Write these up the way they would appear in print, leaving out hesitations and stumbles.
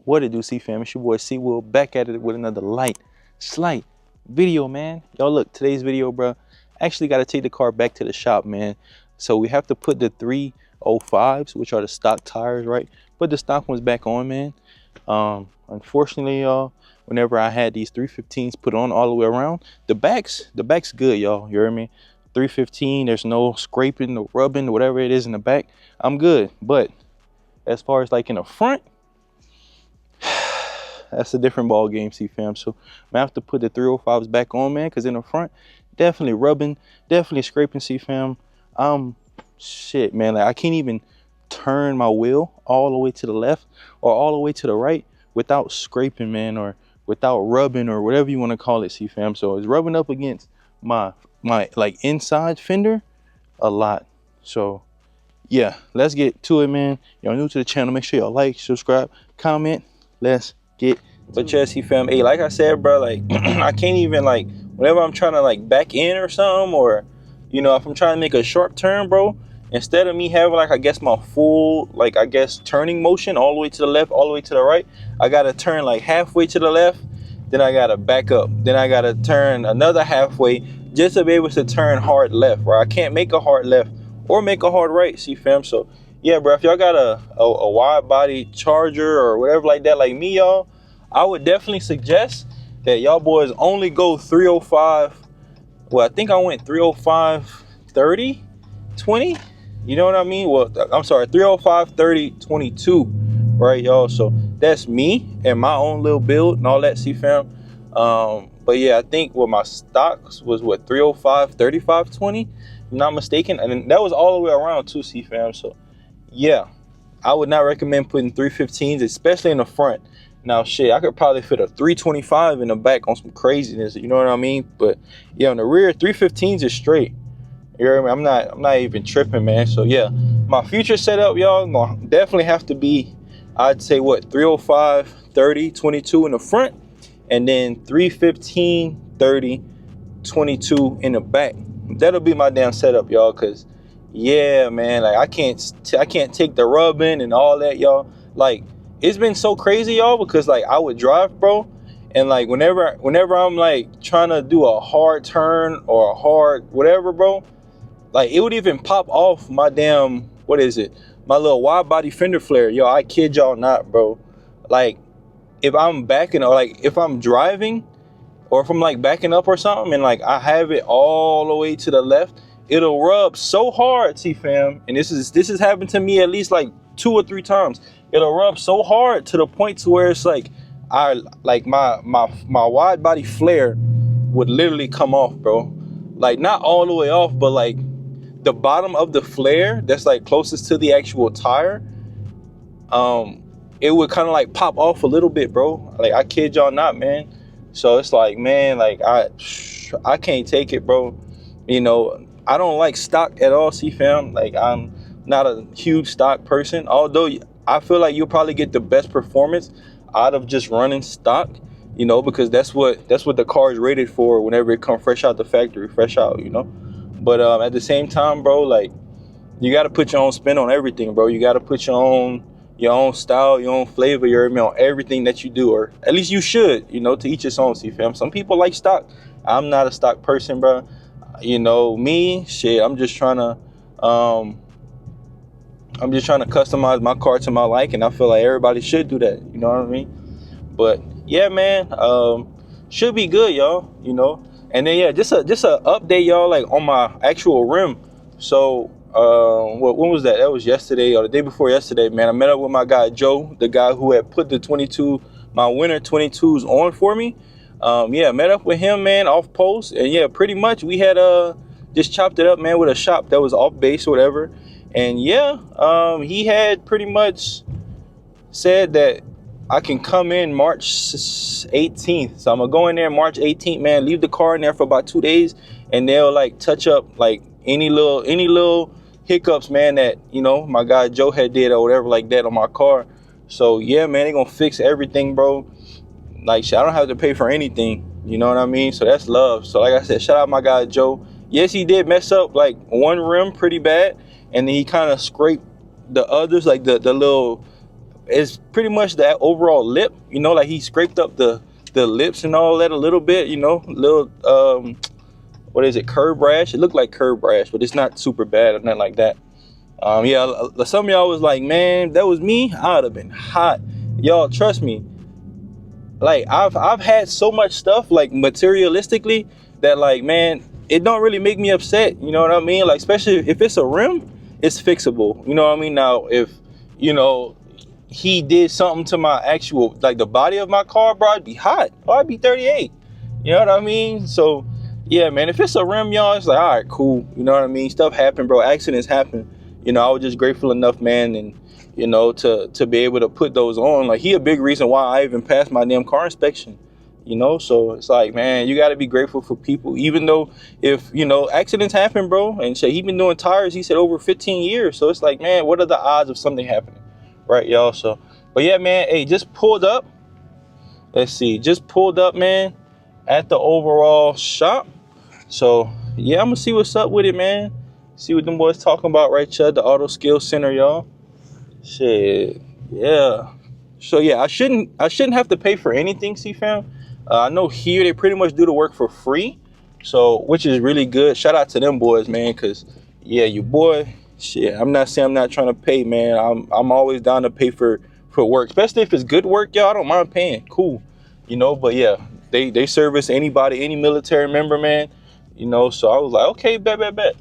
What it do, CEEFAM? It's your boy C Will back at it with another slight video, man. Y'all look, today's video, bro. Actually got to take the car back to the shop, man. So we have to put the 305s, which are the stock tires, right? Put the stock ones back on, man. Unfortunately, y'all, whenever I had these 315s put on all the way around, the back's good, y'all. You hear me? 315, there's no scraping, no rubbing, whatever it is in the back. I'm good. But as far as like in the front, that's a different ball game, CEEFAM. So I'm gonna have to put the 305s back on, man, because in the front, definitely rubbing, definitely scraping, CEEFAM. Shit, man, like I can't even turn my wheel all the way to the left or all the way to the right without scraping, man, or without rubbing, or whatever you want to call it, CEEFAM. So it's rubbing up against my like inside fender a lot. So yeah, let's get to it, man. Y'all new to the channel, make sure y'all like, subscribe, comment. Let's get. But yeah, CEEFAM, hey, like I said, bro, like I can't even, like, whenever I'm trying to like back in or something, or you know, if I'm trying to make a sharp turn, bro, instead of me having like, I guess, my full, like, I guess, turning motion all the way to the left, all the way to the right, I gotta turn like halfway to the left, then I gotta back up, then I gotta turn another halfway just to be able to turn hard left, right? I can't make a hard left or make a hard right, CEEFAM. So yeah, bro, if y'all got a wide body Charger or whatever like that, like me, y'all, I would definitely suggest that y'all boys only go 305. Well, I think I went 305 30 20, you know what I mean? Well, I'm sorry, 305 30 22, right, y'all? So that's me and my own little build and all that, CEEFAM. But yeah, I think what my stocks was, what, 305 35 20, if I'm not mistaken, and that was all the way around too, CEEFAM. So yeah, I would not recommend putting 315s, especially in the front. Now, shit, I could probably fit a 325 in the back on some craziness, you know what I mean? But yeah, on the rear, 315s is straight. You hear me? I'm not even tripping, man. So yeah, my future setup, y'all, gonna definitely have to be, I'd say, what, 305 30 22 in the front, and then 315 30 22 in the back. That'll be my damn setup, y'all, because yeah, man, like I can't take the rubbing and all that, y'all. Like, it's been so crazy, y'all, because like I would drive, bro, and like whenever I'm like trying to do a hard turn or a hard whatever, bro, like it would even pop off my damn, what is it, my little wide body fender flare, yo. I kid y'all not, bro. Like if I'm backing, or like if I'm driving, or if I'm like backing up or something, and like I have it all the way to the left, it'll rub so hard, CEEFAM, and this has happened to me at least like 2 or 3 times. It'll rub so hard to the point to where it's like my wide body flare would literally come off, bro. Like not all the way off, but like the bottom of the flare that's like closest to the actual tire, it would kind of like pop off a little bit, bro. Like I kid y'all not, man. So it's like, man, like I can't take it, bro. You know, I don't like stock at all, CEEFAM. Like I'm not a huge stock person, although I feel like you'll probably get the best performance out of just running stock, you know, because that's what the car is rated for whenever it comes fresh out the factory, fresh out, you know. But at the same time, bro, like you got to put your own spin on everything, bro. You got to put your own style, your own flavor, your on everything that you do, or at least you should, you know, to each its own, CEEFAM. Some people like stock. I'm not a stock person, bro. You know, me, shit, I'm just trying to customize my car to my liking. I feel like everybody should do that, you know what I mean? But yeah, man, should be good, y'all, you know. And then yeah, just a update, y'all, like on my actual rim. So when was that? That was yesterday or the day before yesterday, man. I met up with my guy Joe, the guy who had put my winter 22s on for me. Yeah, met up with him, man, off post, and yeah, pretty much we had just chopped it up, man, with a shop that was off base or whatever. And yeah, he had pretty much said that I can come in March 18th. So I'm gonna go in there March 18th, man, leave the car in there for about 2 days, and they'll like touch up like any little hiccups, man, that, you know, my guy Joe had did or whatever like that on my car. So yeah, man, they gonna fix everything, bro. Like, shit, I don't have to pay for anything, you know what I mean? So that's love. So like I said, shout out my guy Joe. Yes, he did mess up like one rim pretty bad, and then he kind of scraped the others, like the little it's pretty much that overall lip, you know, like he scraped up the lips and all that a little bit, you know, little what is it, curb rash? It looked like curb rash, but it's not super bad or nothing like that. Yeah, some of y'all was like, man, that was me, I would have been hot. Y'all, trust me, like I've had so much stuff like materialistically that, like, man, it don't really make me upset, you know what I mean? Like, especially if it's a rim, it's fixable, you know what I mean? Now if, you know, he did something to my actual, like, the body of my car, bro, I'd be hot, or I'd be 38, you know what I mean? So yeah, man, if it's a rim, y'all, it's like, all right, cool, you know what I mean? Stuff happen, bro, accidents happen, you know. I was just grateful enough, man, and you know, to be able to put those on. Like, he a big reason why I even passed my damn car inspection, you know. So it's like, man, you got to be grateful for people, even though, if, you know, accidents happen, bro. And so he been doing tires, he said, over 15 years. So it's like, man, what are the odds of something happening, right, y'all? So, but yeah, man, hey, just pulled up, let's see, just pulled up, man, at the overall shop. So yeah, I'm gonna see what's up with it, man. See what them boys talking about right here at the Auto Skills Center, y'all. Shit, yeah. So yeah, I shouldn't have to pay for anything, CEEFAM. I know here they pretty much do the work for free, so, which is really good. Shout out to them boys, man, because yeah, you boy, shit. I'm not saying I'm not trying to pay, man. I'm always down to pay for work, especially if it's good work, y'all. I don't mind paying, cool, you know. But yeah, they service anybody, any military member, man, you know. So I was like, okay, bet.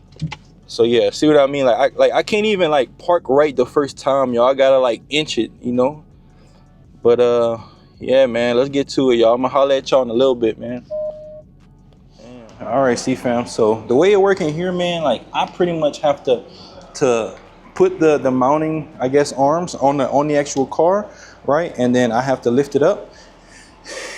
So yeah, see what I mean? Like I can't even like park right the first time, y'all. I gotta like inch it, you know. But yeah, man, let's get to it, y'all. I'm gonna holler at y'all in a little bit, man. All right, CEEFAM. So the way it working here, man, like I pretty much have to put the mounting, I guess, arms on the actual car, right? And then I have to lift it up.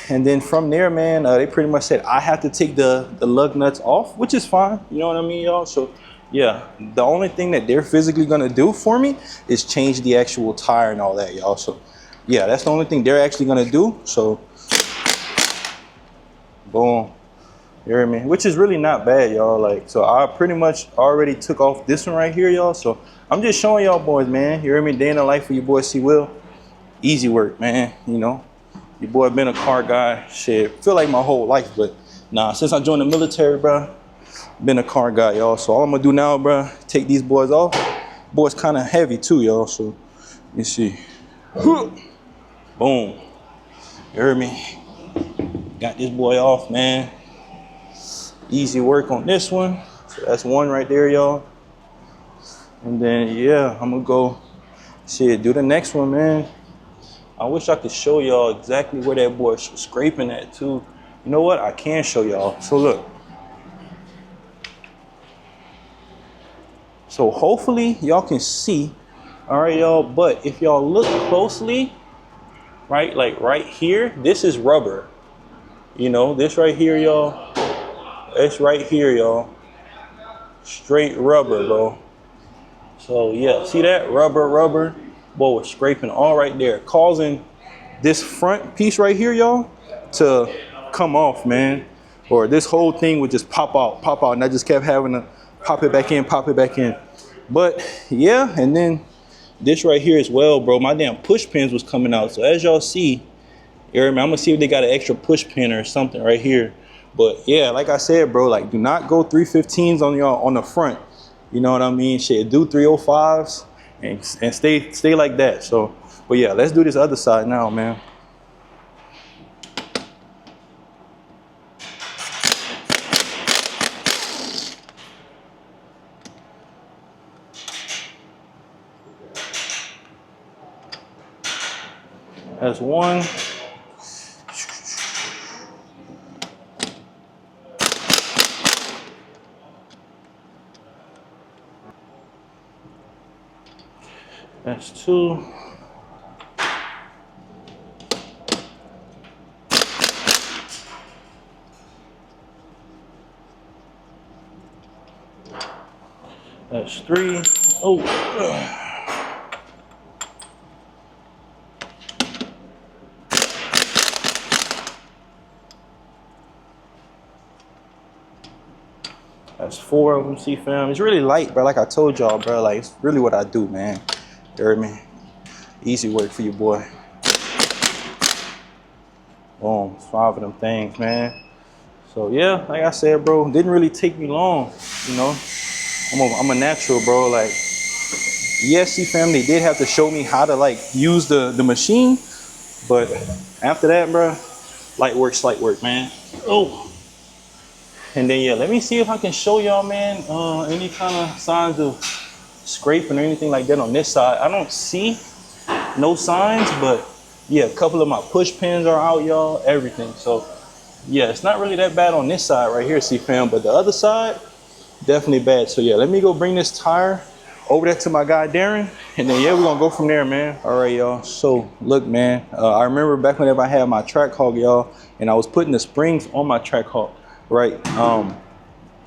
And then from there, man, they pretty much said I have to take the lug nuts off, which is fine. You know what I mean, y'all? So yeah, the only thing that they're physically gonna do for me is change the actual tire and all that, y'all. So yeah, that's the only thing they're actually gonna do. So boom, you hear me? Which is really not bad, y'all. Like, so I pretty much already took off this one right here, y'all. So I'm just showing y'all boys, man. You hear me? Day in the life of your boy C Will. Easy work, man. You know, your boy been a car guy, shit, feel like my whole life, but nah, since I joined the military, bro, been a car guy, y'all. So all I'm gonna do now, bro, take these boys off. Boys kind of heavy too, y'all. So let me see. Boom. You heard me? Got this boy off, man. Easy work on this one. So that's one right there, y'all. And then yeah, I'm gonna go shit, do the next one, man. I wish I could show y'all exactly where that boy was scraping at too. You know what? I can show y'all. So look. So hopefully y'all can see, all right, y'all. But if y'all look closely, right, like right here, this is rubber. You know, this right here, y'all. It's right here, y'all. Straight rubber, bro. So yeah, see that? Rubber. Boy was scraping all right there, causing this front piece right here, y'all, to come off, man. Or this whole thing would just pop out, and I just kept having to pop it back in. But yeah, and then this right here as well, bro. My damn push pins was coming out. So as y'all see, I'm gonna see if they got an extra push pin or something right here. But yeah, like I said, bro, like do not go 315s on y'all on the front. You know what I mean? Shit, do 305s and stay like that. So, but yeah, let's do this other side now, man. That's one. That's two. That's three. Oh. That's four of them, CEEFAM. It's really light, bro. Like I told y'all, bro. Like, it's really what I do, man. You heard me? Easy work for you, boy. Boom, it's 5 of them things, man. So yeah, like I said, bro, didn't really take me long, you know. I'm a natural, bro. Like, yes, CEEFAM, they did have to show me how to like use the machine, but after that, bro, light work, man. Oh, and then yeah, let me see if I can show y'all, man, any kind of signs of scraping or anything like that on this side. I don't see no signs, but yeah, a couple of my push pins are out, y'all, everything. So yeah, it's not really that bad on this side right here, CEEFAM, but the other side, definitely bad. So yeah, let me go bring this tire over there to my guy Darren, and then yeah, we're gonna go from there, man. All right, y'all. So look, man, I remember back whenever I had my track hog, y'all, and I was putting the springs on my track hog, right?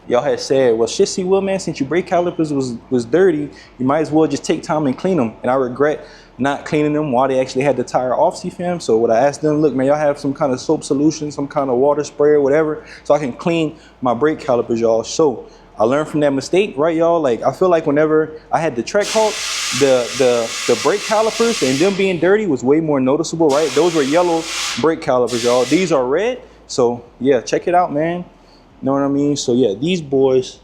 Y'all had said, well, shit, see, Will, man, since your brake calipers was dirty, you might as well just take time and clean them. And I regret not cleaning them while they actually had the tire off, CEEFAM. So what I asked them, look, man, y'all have some kind of soap solution, some kind of water spray or whatever, so I can clean my brake calipers, y'all. So I learned from that mistake, right, y'all? Like, I feel like whenever I had the track halt, the brake calipers and them being dirty was way more noticeable, right? Those were yellow brake calipers, y'all. These are red. So yeah, check it out, man. You know what I mean? So yeah, these boys,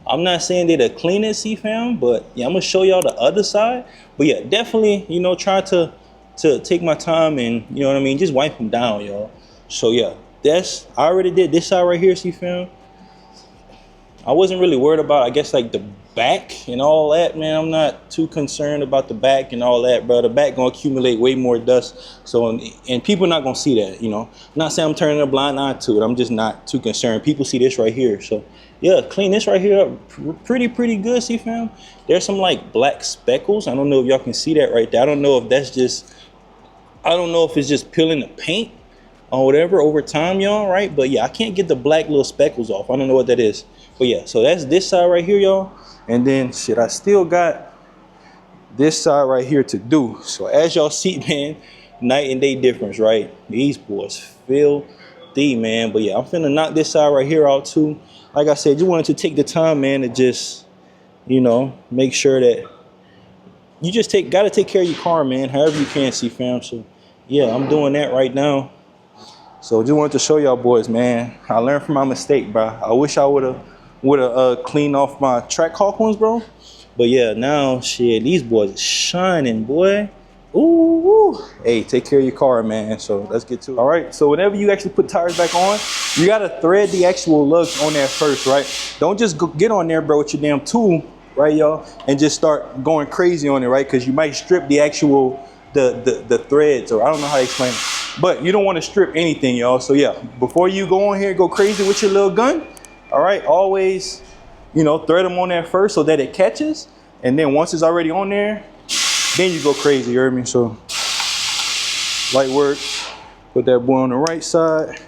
I'm not saying they're the cleanest, CEEFAM, but yeah, I'm gonna show y'all the other side. But yeah, definitely, you know, try to take my time and, you know what I mean, just wipe them down, y'all. So yeah, I already did this side right here, CEEFAM. I wasn't really worried about, I guess, like the back and all that, man. I'm not too concerned about the back and all that, bro. The back gonna accumulate way more dust. So, and people not gonna see that, you know. I'm not saying I'm turning a blind eye to it. I'm just not too concerned. People see this right here. So yeah, clean this right here up pretty good, CEEFAM. There's some like black speckles. I don't know if y'all can see that right there. I don't know if that's just, I don't know if it's just peeling the paint or whatever over time, y'all, right? But yeah, I can't get the black little speckles off. I don't know what that is. But yeah, so that's this side right here, y'all. And then shit, I still got this side right here to do. So as y'all see, man, night and day difference, right? These boys filthy, man. But yeah, I'm finna knock this side right here out too. Like I said, you wanted to take the time, man, to just, you know, make sure that you just gotta take care of your car, man, however you can, CEEFAM. So yeah, I'm doing that right now. So just wanted to show y'all boys, man. I learned from my mistake, bro. I wish I would have cleaned off my track hawk ones, bro. But yeah, now shit, these boys are shining, boy. Ooh, hey, take care of your car, man. So let's get to it. All right, so whenever you actually put tires back on, you gotta thread the actual lugs on there first, right? Don't just get on there, bro, with your damn tool, right, y'all, and just start going crazy on it, right? Because you might strip the actual the threads, or I don't know how to explain it. But you don't want to strip anything, y'all. So yeah, before you go on here and go crazy with your little gun, all right, always, you know, thread them on there first so that it catches. And then once it's already on there, then you go crazy, you heard me? So light work, put that boy on the right side.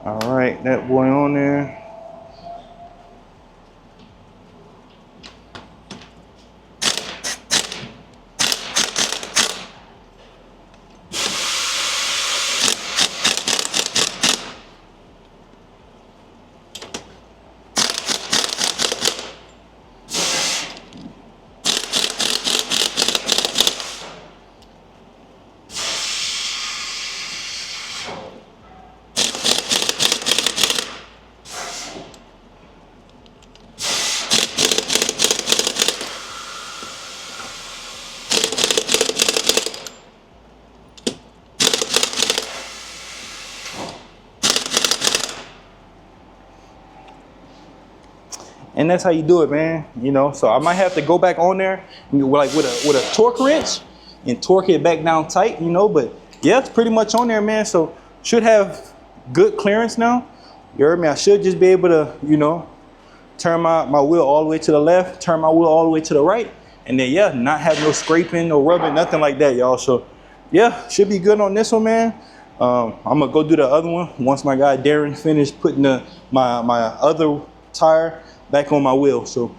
All right, that boy on there. And that's how you do it, man. You know, so I might have to go back on there like with a torque wrench and torque it back down tight, you know. But yeah, it's pretty much on there, man. So should have good clearance now. You heard me? I should just be able to, you know, turn my wheel all the way to the left, turn my wheel all the way to the right, and then yeah, not have no scraping, no rubbing, nothing like that, y'all. So yeah, should be good on this one, man. I'm gonna go do the other one once my guy Darren finished putting my other tire back on my wheel. So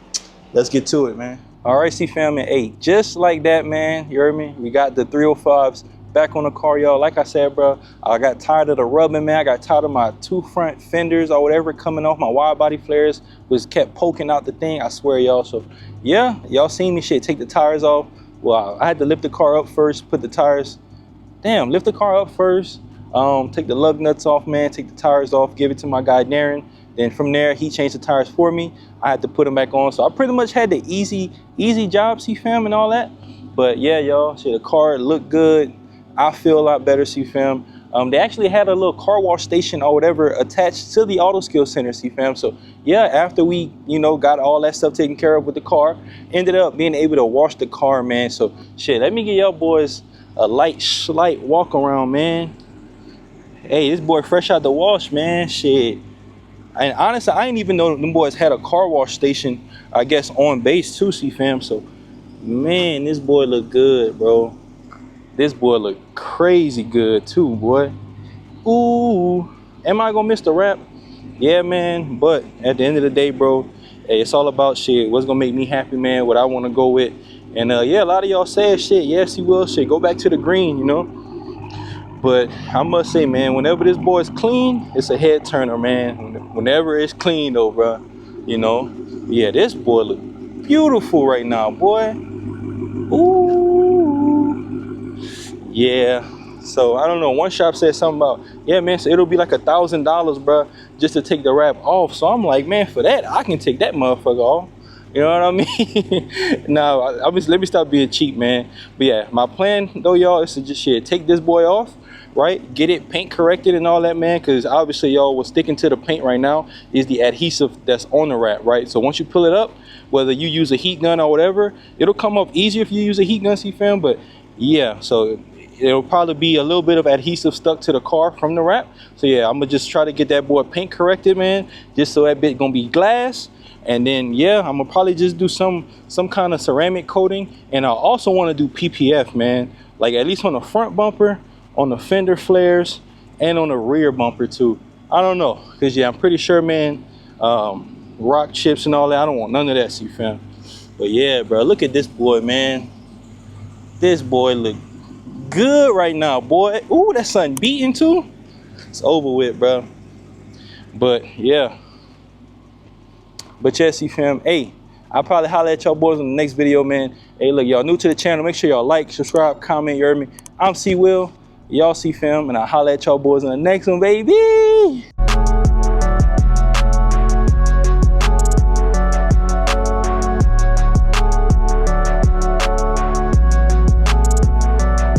let's get to it, man. All right, CEEFAM, and hey, just like that, man, you heard me? We got the 305s back on the car, y'all. Like I said, bro, I got tired of the rubbing, man. I got tired of my 2 front fenders or whatever coming off. My wide body flares was kept poking out the thing, I swear, y'all. So yeah, y'all seen me shit take the tires off. Well, I had to lift the car up first, put the tires, lift the car up first, take the lug nuts off, man, take the tires off, give it to my guy Darren. Then from there, he changed the tires for me. I had to put them back on. So I pretty much had the easy job, CEEFAM, and all that. But yeah, y'all, shit, the car looked good. I feel a lot better, CEEFAM. They actually had a little car wash station or whatever attached to the auto skill center, CEEFAM. So yeah, after we, you know, got all that stuff taken care of with the car, ended up being able to wash the car, man. So shit, let me give y'all boys a slight walk around, man. Hey, this boy fresh out the wash, man. Shit. And honestly, I didn't even know them boys had a car wash station, I guess, on base too, CEEFAM. So, man, this boy look good, bro. This boy look crazy good too, boy. Ooh, am I gonna miss the wrap? Yeah, man. But at the end of the day, bro, hey, it's all about shit. What's gonna make me happy, man? What I want to go with. And yeah, a lot of y'all said shit. Yes, he will. Shit, go back to the green, you know. But I must say, man, whenever this boy's clean, it's a head turner, man. Whenever it's clean, though, bro, you know. Yeah, this boy look beautiful right now, boy. Ooh. Yeah. So I don't know. One shop said something about, yeah, man, so it'll be like $1,000, bro, just to take the wrap off. So I'm like, man, for that, I can take that motherfucker off. You know what I mean? No, obviously, let me stop being cheap, man. But yeah, my plan though, y'all, is to just shit, take this boy off, right? Get it paint corrected and all that, man. Because obviously, y'all, what's sticking to the paint right now is the adhesive that's on the wrap, right? So once you pull it up, whether you use a heat gun or whatever, it'll come up easier if you use a heat gun, CEEFAM. But yeah, so it'll probably be a little bit of adhesive stuck to the car from the wrap. So yeah, I'm gonna just try to get that boy paint corrected, man, just so that bit gonna be glass. And then yeah, I'm gonna probably just do some kind of ceramic coating. And I also want to do PPF, man, like at least on the front bumper, on the fender flares, and on the rear bumper too. I don't know, because yeah, I'm pretty sure, man, rock chips and all that, I don't want none of that, CEEFAM. But yeah, bro, look at this boy, man. This boy look good right now, boy. Ooh, that sun beating too. It's over with, bro. But yeah, CEEFAM, hey, I'll probably holler at y'all boys in the next video, man. Hey, look, y'all new to the channel, make sure y'all like, subscribe, comment, you heard me. I'm C Will, y'all CEEFAM, and I'll holler at y'all boys in the next one, baby.